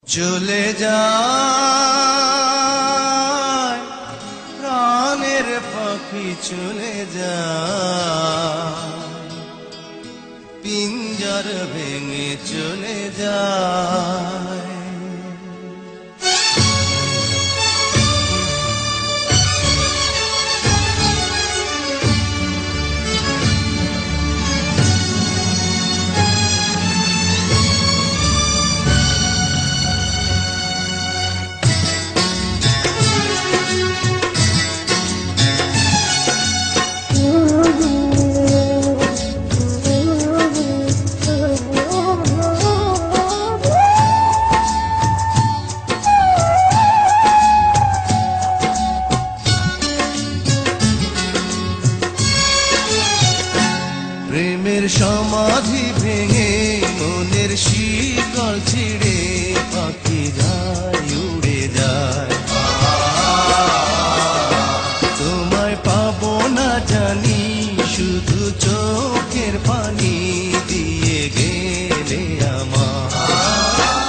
চলে যায় প্রাণের পাখি চলে যায়, পিঞ্জর ভেঙে চলে যায়। প্রেমের সমাধি ভেঙে মনের শিকল ছিঁড়ে পাখি যায় উড়ে যায়। তোমায় পাবো না জানি শুধু চোখের পানি দিয়ে গেলে আমার।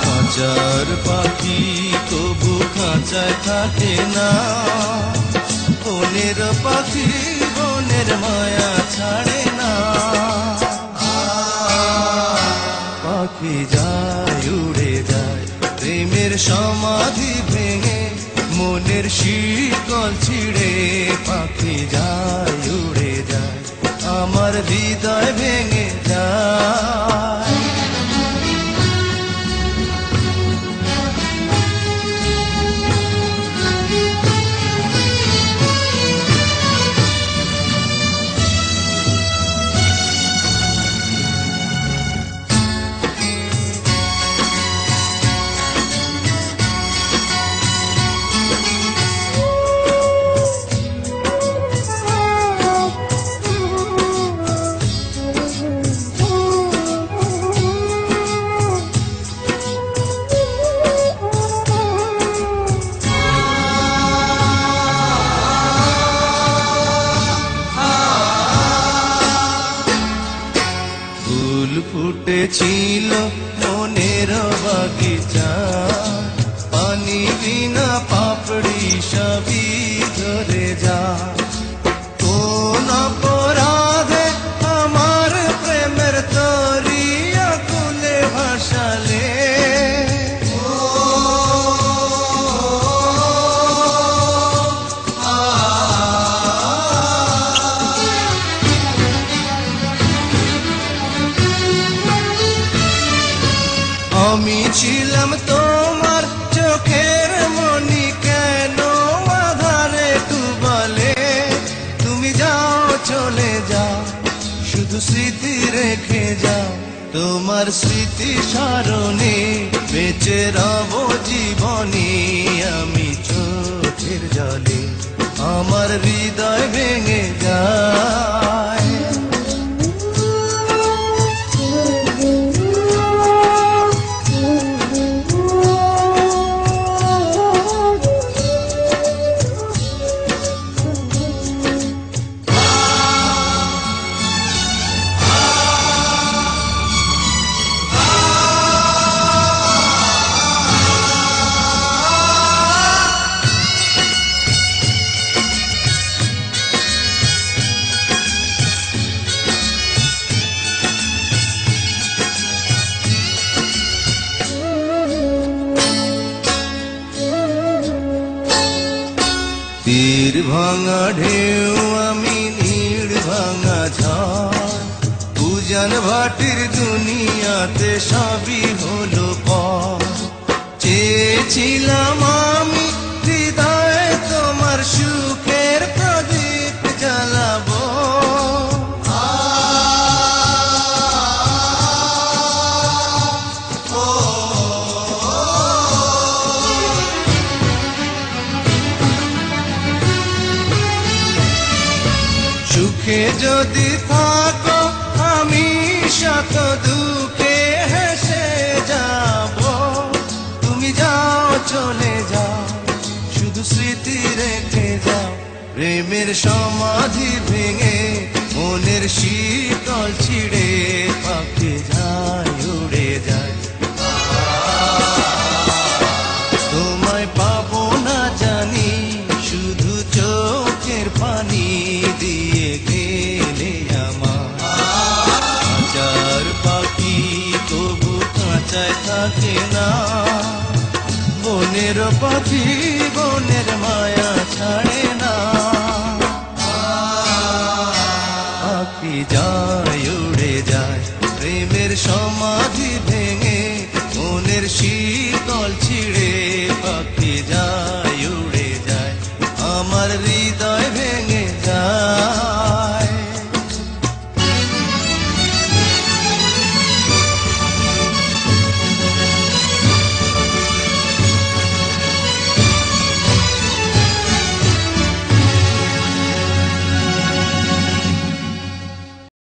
খাঁচার পাখি তবু খাঁচায় থাকে না, বনের পাখি বনের মায়া ছাড়ে না। পাখি যায় উড়ে যায় প্রেমের সমাধি ভেঙে মনের শিকল ছিঁড়ে পাখি যায় উড়ে যায়, আমার হৃদয় ভেঙে যায়। ফুল ফুটেছিল মনের বাগিচা, পানি বিনা পাপড়ি সবই ধরে যা। কোন অপরাধে আমার প্রেমের তরি আকুলে ভাসালে, আমি ছিলাম তোমার চোখের মনি, কেন আধারে ডুবালে। তুমি যাও চলে যাও শুধু স্মৃতি রেখে যাও, তোমার স্মৃতি স্মরণে বেঁচে রব জীবনে। আমি চোখের জলে আমার হৃদয় ভেঙে যায়। তীর ভাঙা ঢেউ আমি নীড় ভাঙা ঝড়, উজান ভাটির দুনিয়াতে সবই হলো পর। চেয়েছিলাম আমি হৃদয়ে তোমার সুখের প্রদীপ জ্বালাবো, সুখে যদি থাকো আমি শত দুঃখে হেসে যাব। তুমি যাও চলে যাও শুধু স্মৃতি রেখে যাও, প্রেমের সমাধি ভেঙে মনের শীতল ছিঁড়ে পাখি যায় উড়ে যায়। খাঁচায় থাকে না। বনের পাখি বনের মায়া ছাড়ে না। পাখি যায় উড়ে যায় প্রেমের সমাধি ভেঙে, মনের শীতল ছিঁড়ে পাখি যায়।